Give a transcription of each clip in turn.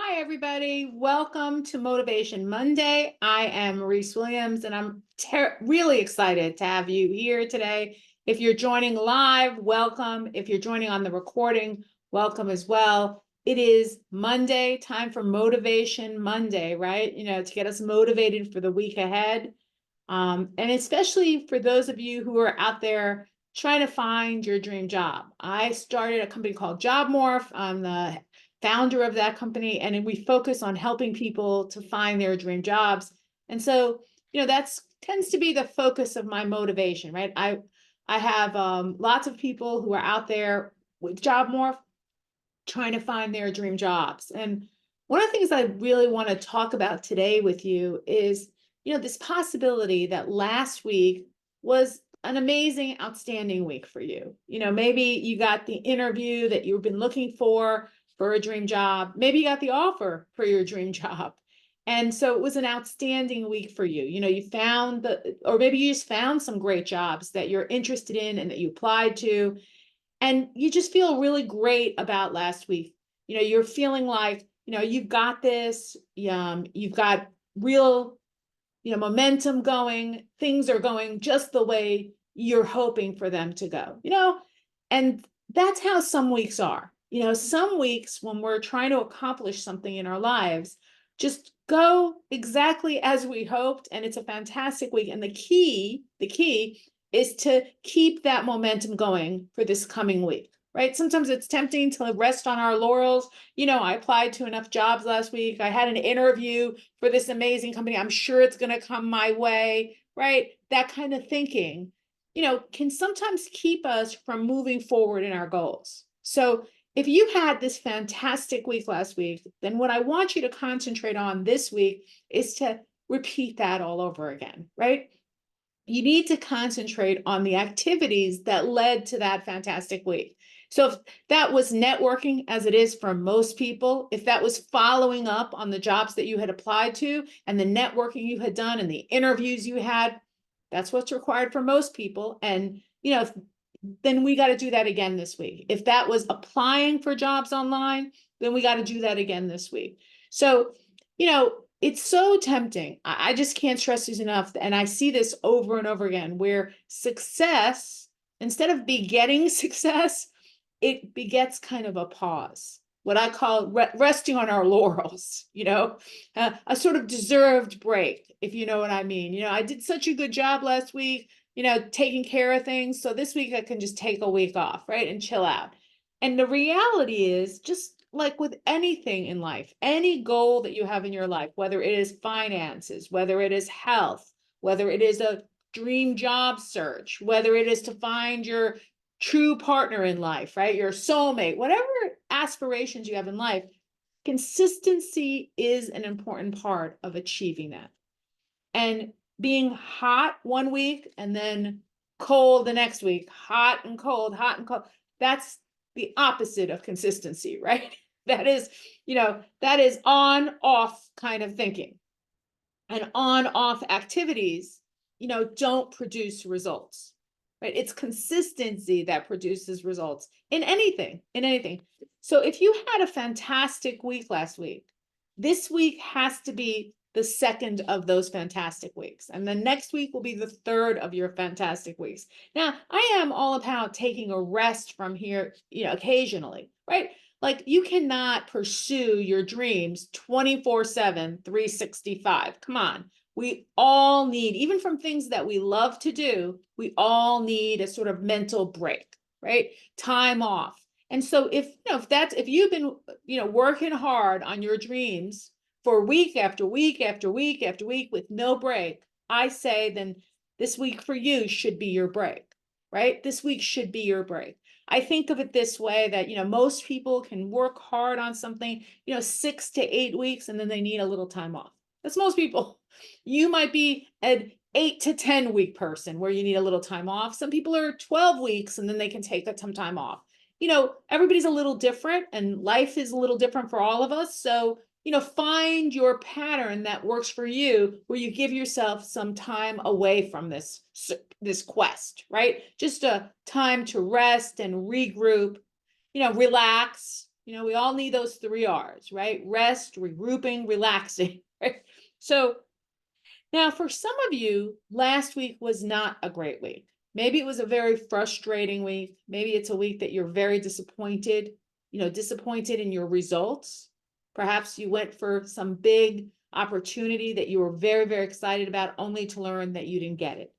Hi, everybody. Welcome to Motivation Monday. I am Maurice Williams, and I'm really excited to have you here today. If you're joining live, welcome. If you're joining on the recording, welcome as well. It is Monday, time for Motivation Monday, right? To get us motivated for the week ahead. And especially for those of you who are out there trying to find your dream job. I started a company called JobMorph. I'm the founder of that company, and we focus on helping people to find their dream jobs. And so, that's tends to be the focus of my motivation, right? I have lots of people who are out there with JobMorph trying to find their dream jobs. And one of the things I really want to talk about today with you is, this possibility that last week was an amazing, outstanding week for you. Maybe you got the interview that you've been looking for a dream job. Maybe you got the offer for your dream job. And so it was an outstanding week for you. You found or maybe you just found some great jobs that you're interested in and that you applied to, and you just feel really great about last week. You're feeling like, you've got this, you've got real, momentum going, things are going just the way you're hoping for them to go, and that's how some weeks are. Some weeks when we're trying to accomplish something in our lives, just go exactly as we hoped, and it's a fantastic week. And the key is to keep that momentum going for this coming week, right? Sometimes it's tempting to rest on our laurels. I applied to enough jobs last week. I had an interview for this amazing company. I'm sure it's going to come my way, right? That kind of thinking, can sometimes keep us from moving forward in our goals. So if you had this fantastic week last week, then what I want you to concentrate on this week is to repeat that all over again, right? You need to concentrate on the activities that led to that fantastic week. So if that was networking, as it is for most people, if that was following up on the jobs that you had applied to and the networking you had done and the interviews you had, that's what's required for most people. And, then we got to do that again this week. If that was applying for jobs online, then we got to do that again this week. So, it's so tempting. I just can't stress this enough. And I see this over and over again where success, instead of begetting success, it begets kind of a pause, what I call resting on our laurels, a sort of deserved break, if you know what I mean. I did such a good job last week, taking care of things. So this week I can just take a week off, right? And chill out. And the reality is, just like with anything in life, any goal that you have in your life, whether it is finances, whether it is health, whether it is a dream job search, whether it is to find your true partner in life, right? Your soulmate, whatever aspirations you have in life, consistency is an important part of achieving that. And being hot one week and then cold the next week, hot and cold, that's the opposite of consistency, right? That is on off kind of thinking. And on off activities, don't produce results, right? It's consistency that produces results in anything. So if you had a fantastic week last week, this week has to be the second of those fantastic weeks. And the next week will be the third of your fantastic weeks. Now, I am all about taking a rest from here, occasionally, right? Like, you cannot pursue your dreams 24/7, 365. Come on. We all need, even from things that we love to do, we all need a sort of mental break, right? Time off. And so if you've been, working hard on your dreams for week after week after week after week with no break, I say then this week for you should be your break, right? This week should be your break. I think of it this way that, most people can work hard on something, 6 to 8 weeks, and then they need a little time off. That's most people. You might be an 8 to 10 week person where you need a little time off. Some people are 12 weeks and then they can take some time off. Everybody's a little different and life is a little different for all of us. So, find your pattern that works for you, where you give yourself some time away from this quest, right? Just a time to rest and regroup, relax, We all need those 3 R's, right? Rest, regrouping, relaxing, right? So now for some of you, last week was not a great week. Maybe it was a very frustrating week. Maybe it's a week that you're very disappointed, disappointed in your results. Perhaps you went for some big opportunity that you were very, very excited about, only to learn that you didn't get it.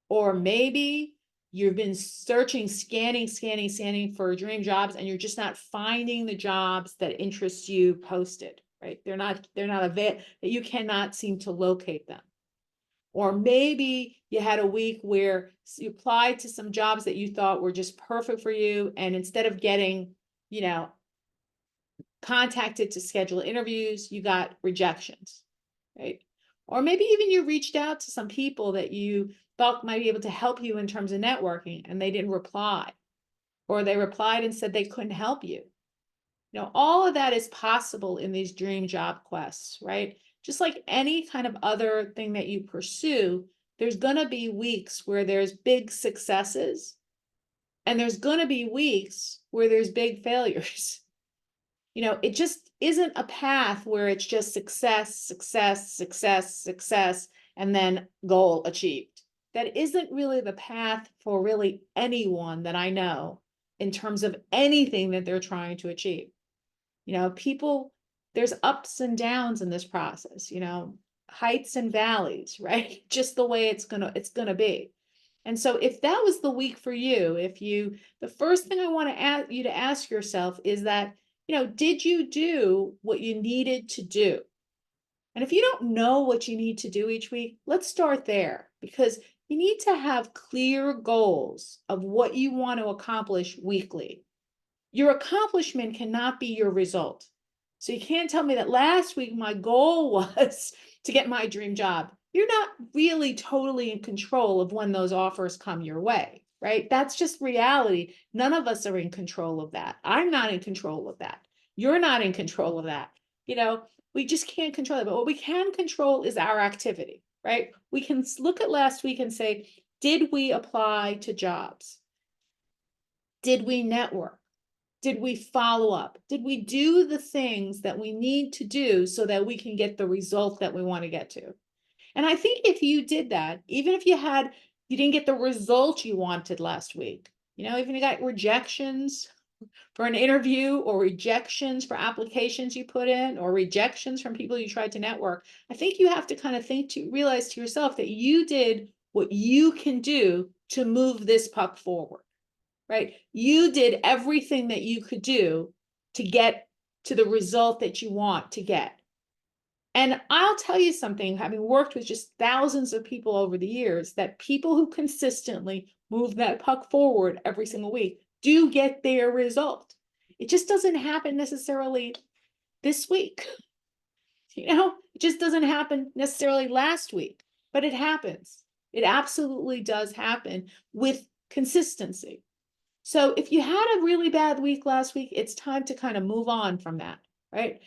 Or maybe you've been searching, scanning for dream jobs, and you're just not finding the jobs that interest you posted, right? They're not that you cannot seem to locate them. Or maybe you had a week where you applied to some jobs that you thought were just perfect for you, and instead of getting, contacted to schedule interviews, you got rejections, right? Or maybe even you reached out to some people that you thought might be able to help you in terms of networking, and they didn't reply, or they replied and said they couldn't help you. All of that is possible in these dream job quests, right? Just like any kind of other thing that you pursue, there's going to be weeks where there's big successes, and there's going to be weeks where there's big failures. It just isn't a path where it's just success, and then goal achieved. That isn't really the path for really anyone that I know in terms of anything that they're trying to achieve. People, there's ups and downs in this process, heights and valleys, right? Just the way it's gonna be. And so if that was the week for you, the first thing I want to ask you to ask yourself is that, did you do what you needed to do? And if you don't know what you need to do each week, let's start there, because you need to have clear goals of what you want to accomplish weekly. Your accomplishment cannot be your result. So you can't tell me that last week my goal was to get my dream job. You're not really totally in control of when those offers come your way, right? That's just reality. None of us are in control of that. I'm not in control of that. You're not in control of that. We just can't control it. But what we can control is our activity, right? We can look at last week and say, did we apply to jobs? Did we network? Did we follow up? Did we do the things that we need to do so that we can get the result that we want to get to? And I think if you did that, even if you didn't get the result you wanted last week, even you got rejections for an interview, or rejections for applications you put in, or rejections from people you tried to network, I think you have to kind of realize to yourself that you did what you can do to move this puck forward. Right? You did everything that you could do to get to the result that you want to get. And I'll tell you something, having worked with just thousands of people over the years, that people who consistently move that puck forward every single week do get their result. It just doesn't happen necessarily this week. It just doesn't happen necessarily last week, but it happens. It absolutely does happen with consistency. So if you had a really bad week last week, it's time to kind of move on from that, right?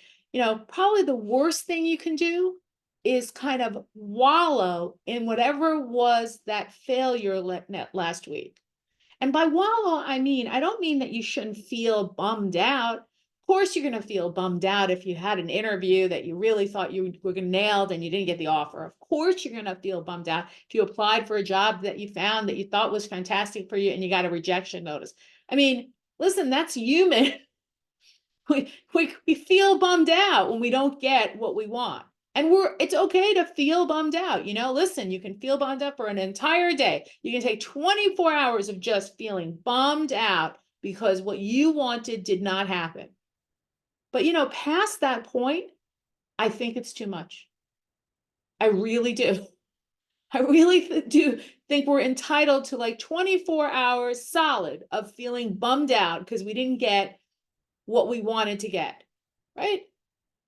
Probably the worst thing you can do is kind of wallow in whatever was that failure last week. And by wallow, I don't mean that you shouldn't feel bummed out. Of course, you're going to feel bummed out if you had an interview that you really thought you were nailed and you didn't get the offer. Of course, you're going to feel bummed out if you applied for a job that you found that you thought was fantastic for you and you got a rejection notice. Listen, that's human. We feel bummed out when we don't get what we want. And it's okay to feel bummed out. Listen, you can feel bummed out for an entire day. You can take 24 hours of just feeling bummed out because what you wanted did not happen. But past that point, I think it's too much. I really do. I really do think we're entitled to like 24 hours solid of feeling bummed out because we didn't get what we wanted to get, right?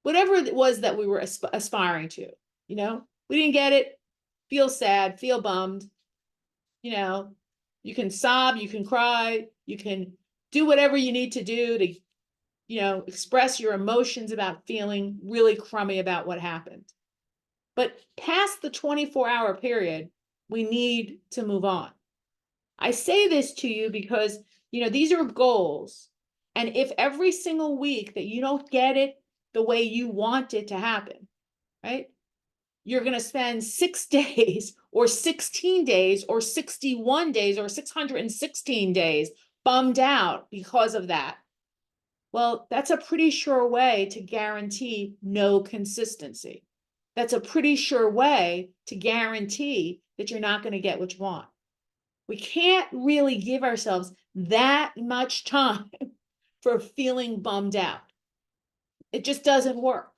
Whatever it was that we were aspiring to, we didn't get it, feel sad, feel bummed. You can sob, you can cry, you can do whatever you need to do to, express your emotions about feeling really crummy about what happened. But past the 24-hour period, we need to move on. I say this to you because, these are goals. And if every single week that you don't get it the way you want it to happen, right? You're going to spend 6 days or 16 days or 61 days or 616 days bummed out because of that. Well, that's a pretty sure way to guarantee no consistency. That's a pretty sure way to guarantee that you're not going to get what you want. We can't really give ourselves that much time for feeling bummed out. It just doesn't work.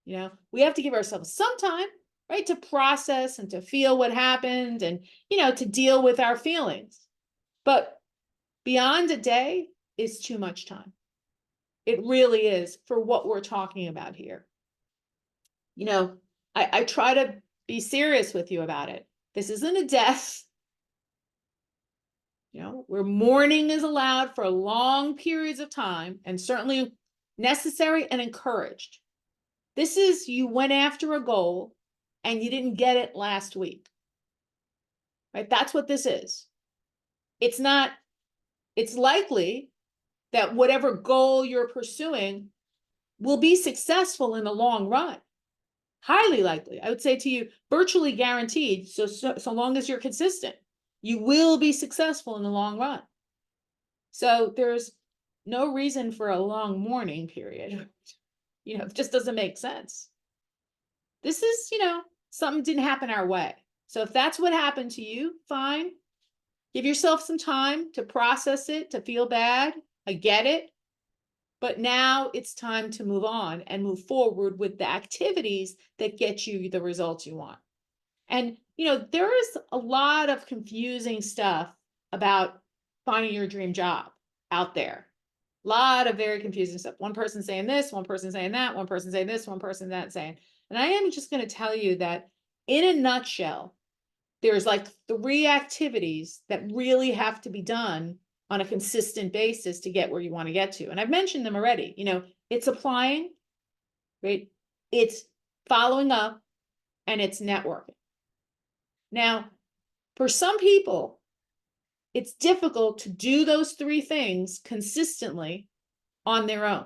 We have to give ourselves some time, right, to process and to feel what happened and, to deal with our feelings. But beyond a day is too much time. It really is for what we're talking about here. I try to be serious with you about it. This isn't a death. Where mourning is allowed for long periods of time and certainly necessary and encouraged. This is you went after a goal and you didn't get it last week. Right? That's what this is. It's likely that whatever goal you're pursuing will be successful in the long run. Highly likely. I would say to you, virtually guaranteed. So long as you're consistent, you will be successful in the long run. So there's no reason for a long mourning period. It just doesn't make sense. This is, something didn't happen our way. So if that's what happened to you, fine. Give yourself some time to process it, to feel bad. I get it. But now it's time to move on and move forward with the activities that get you the results you want. And, there is a lot of confusing stuff about finding your dream job out there. A lot of very confusing stuff. One person saying this, one person saying that, one person saying this, one person that saying. And I am just going to tell you that in a nutshell, there's like 3 activities that really have to be done on a consistent basis to get where you want to get to. And I've mentioned them already. It's applying, right? It's following up, and it's networking. Now, for some people, it's difficult to do those 3 things consistently on their own.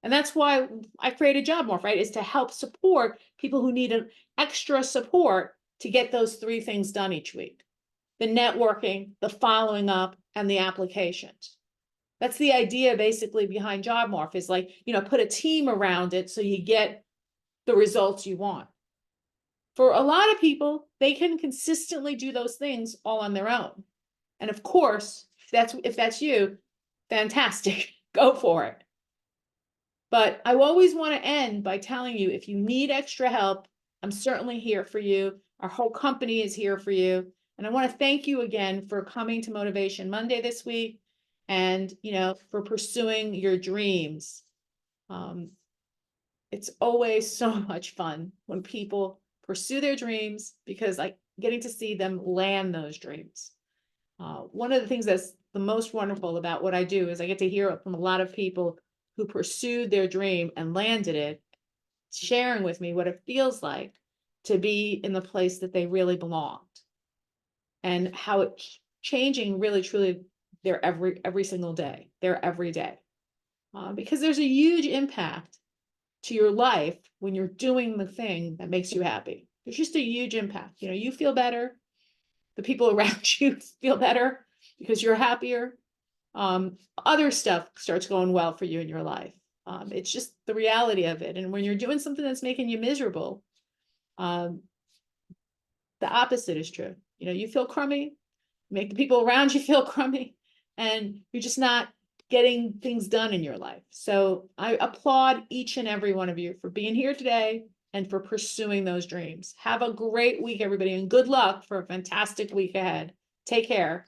And that's why I created JobMorph, right? Is to help support people who need an extra support to get those 3 things done each week. The networking, the following up, and the applications. That's the idea basically behind JobMorph is like, put a team around it so you get the results you want. For a lot of people, they can consistently do those things all on their own. And of course, if that's you, fantastic, go for it. But I always want to end by telling you, if you need extra help, I'm certainly here for you. Our whole company is here for you. And I want to thank you again for coming to Motivation Monday this week and, for pursuing your dreams. It's always so much fun when people pursue their dreams because getting to see them land those dreams. One of the things that's the most wonderful about what I do is I get to hear from a lot of people who pursued their dream and landed it, sharing with me what it feels like to be in the place that they really belonged and how it's changing really, truly their every single day, their every day. Because there's a huge impact to your life when you're doing the thing that makes you happy. There's just a huge impact. You feel better. The people around you feel better because you're happier. Other stuff starts going well for you in your life. It's just the reality of it. And when you're doing something that's making you miserable, the opposite is true. You feel crummy, make the people around you feel crummy, and you're just not getting things done in your life. So I applaud each and every one of you for being here today and for pursuing those dreams. Have a great week, everybody, and good luck for a fantastic week ahead. Take care.